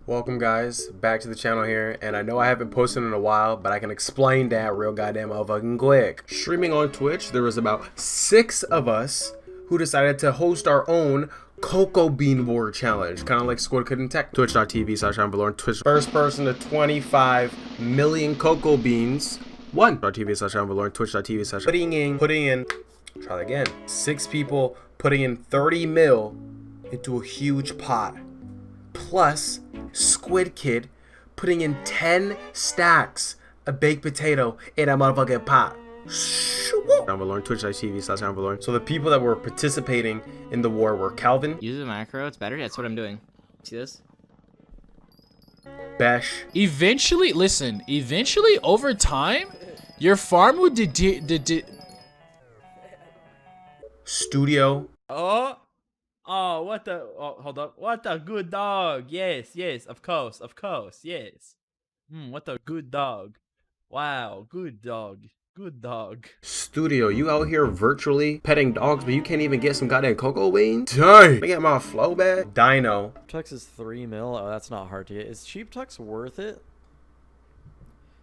Welcome guys, back to the channel here, and I know I haven't posted in a while, but I can explain that real goddamn motherfucking quick. Streaming on Twitch, there was about 6 of us who decided to host our own Cocoa Bean War Challenge, kind of like Squid Kid and Tech. Twitch.tv/Verloren, Twitch. First person to 25 million cocoa beans won. .tv/Verloren, Twitch.tv/ putting in, try that again, 6 people putting in 30 mil into a huge pot. Plus Squid Kid putting in 10 stacks of baked potato in a motherfucking pot. Verloren, Twitch.tv/Verloren. So the people that were participating in the war were Calvin. Use the macro, it's better. That's what I'm doing. See this? Besh. Eventually, listen, eventually over time, your farm would Studio. Oh, what the? Oh, hold up. What a good dog. Yes, of course, yes. What a good dog. Wow, good dog. Studio, you out here virtually petting dogs, but you can't even get some goddamn cocoa beans? Dang! Let me get my flow back. Dino. Tux is 3 mil. Oh, that's not hard to get. Is cheap Tux worth it?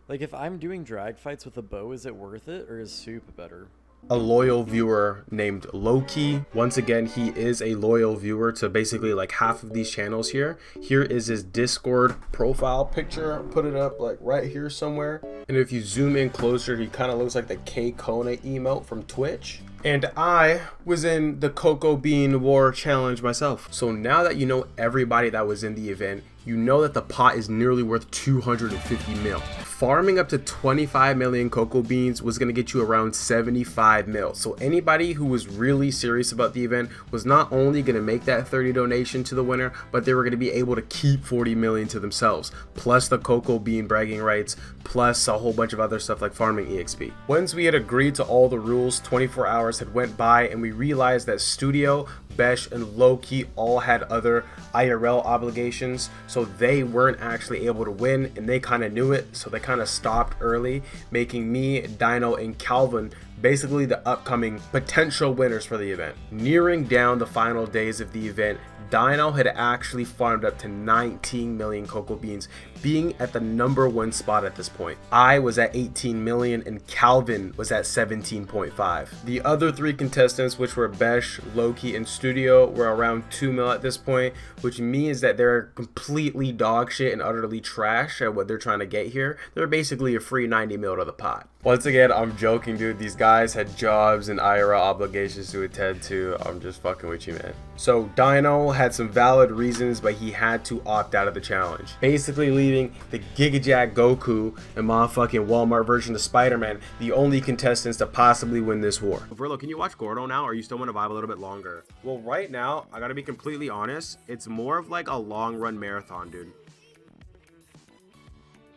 Like, if I'm doing drag fights with a bow, is it worth it, or is soup better? A loyal viewer named Loki. Once again, he is a loyal viewer to basically like half of these channels here. Here is his Discord profile picture. Put it up like right here somewhere. And if you zoom in closer, he kind of looks like the K Kona emote from Twitch. And I was in the Cocoa Bean War Challenge myself. So now that you know everybody that was in the event, you know that the pot is nearly worth 250 mil. Farming up to 25 million cocoa beans was gonna get you around 75 mil. So anybody who was really serious about the event was not only gonna make that 30 donation to the winner, but they were gonna be able to keep 40 million to themselves, plus the cocoa bean bragging rights, plus a whole bunch of other stuff like farming EXP. Once we had agreed to all the rules, 24 hours had went by and we realized that Studio, Besh, and Loki all had other IRL obligations, so they weren't actually able to win, and they kind of knew it, so they kind of stopped early, making me, Dino, and Calvin basically the upcoming potential winners for the event. Nearing down the final days of the event, Dino had actually farmed up to 19 million cocoa beans, being at the #1 spot at this point. I was at 18 million and Calvin was at 17.5. The other 3 contestants, which were Besh, Loki, and Studio, were around 2 mil at this point, which means that they're completely dog shit and utterly trash at what they're trying to get here. They're basically a free 90 mil to the pot. Once again, I'm joking, dude. These guys had jobs and IRL obligations to attend to. I'm just fucking with you, man. So Dino had some valid reasons, but he had to opt out of the challenge, basically leaving the Gigajack Goku and motherfucking Walmart version of Spider-Man the only contestants to possibly win this war. Verlo, can you watch Gordo now, or you still want to vibe a little bit longer? Well, right now, I gotta be completely honest, it's more of like a long run marathon, dude.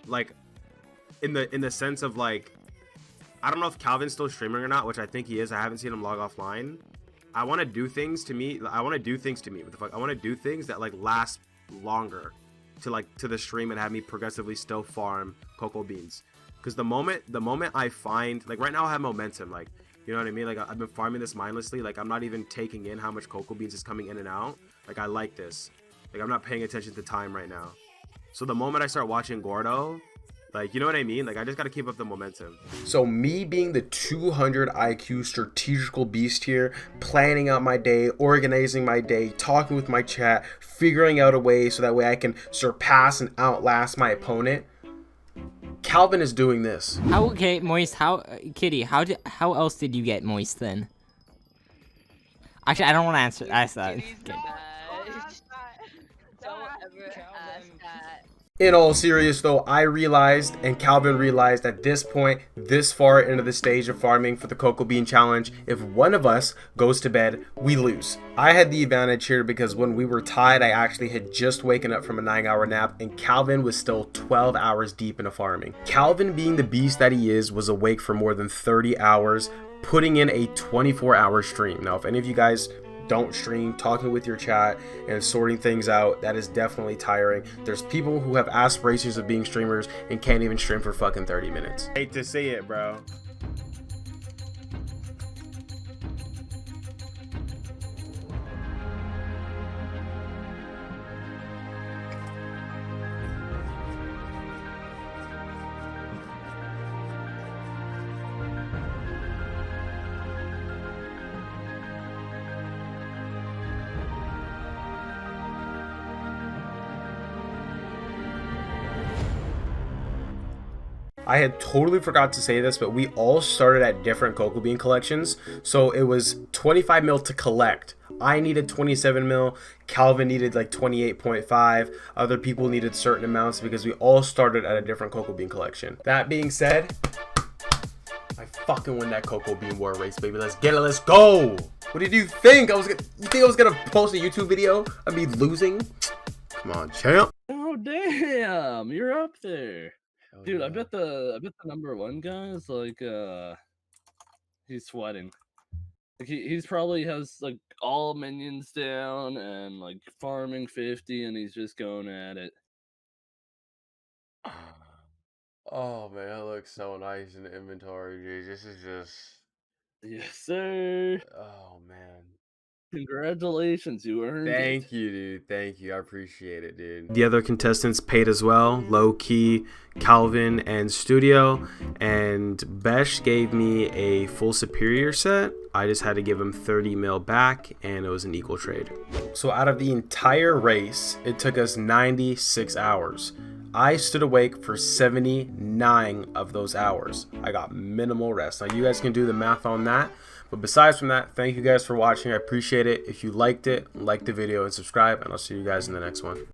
Like, in the sense of like, I don't know if Calvin's still streaming or not, which I think he is. I haven't seen him log offline. I want to do things to me. What the fuck? I want to do things that like last longer to the stream and have me progressively still farm cocoa beans. Because the moment I find, like right now I have momentum, like, you know what I mean? Like I've been farming this mindlessly. Like I'm not even taking in how much cocoa beans is coming in and out. Like I like this. Like I'm not paying attention to time right now. So the moment I start watching Gordo, like, you know what I mean? Like, I just got to keep up the momentum. So me being the 200 IQ strategical beast here, planning out my day, organizing my day, talking with my chat, figuring out a way so that way I can surpass and outlast my opponent, Calvin is doing this. Okay, Moist, Kitty, how else did you get Moist then? Actually, I don't want to ask that. Okay. Don't ever ask that. In all serious though, I realized and Calvin realized at this point, this far into the stage of farming for the Cocoa Bean Challenge, if one of us goes to bed, we lose. I had the advantage here because when we were tied, I actually had just waken up from a 9-hour nap and Calvin was still 12 hours deep into farming. Calvin, being the beast that he is, was awake for more than 30 hours, putting in a 24-hour stream. Now, if any of you guys don't stream, talking with your chat and sorting things out, that is definitely tiring. There's people who have aspirations of being streamers and can't even stream for fucking 30 minutes. Hate to see it, bro. I had totally forgot to say this, but we all started at different cocoa bean collections. So it was 25 mil to collect. I needed 27 mil. Calvin needed like 28.5. Other people needed certain amounts because we all started at a different cocoa bean collection. That being said, I fucking win that cocoa bean war race, baby. Let's get it. Let's go. What did you think? You think I was gonna post a YouTube video of me losing? Come on, champ. Oh damn, you're up there. Dude, yeah. I bet the number one guy is like he's sweating. Like he's probably has like all minions down and like farming 50 and he's just going at it. Oh man, that looks so nice in the inventory, dude. This is just, Yes, sir. oh man. Congratulations, you earned it. Thank you, dude. Thank you. I appreciate it, dude. The other contestants paid as well. Low Key, Calvin, and Studio. And Besh gave me a full superior set. I just had to give him 30 mil back, and it was an equal trade. So out of the entire race, it took us 96 hours. I stood awake for 79 of those hours. I got minimal rest. Now you guys can do the math on that. But besides from that, thank you guys for watching. I appreciate it. If you liked it, like the video and subscribe, and I'll see you guys in the next one.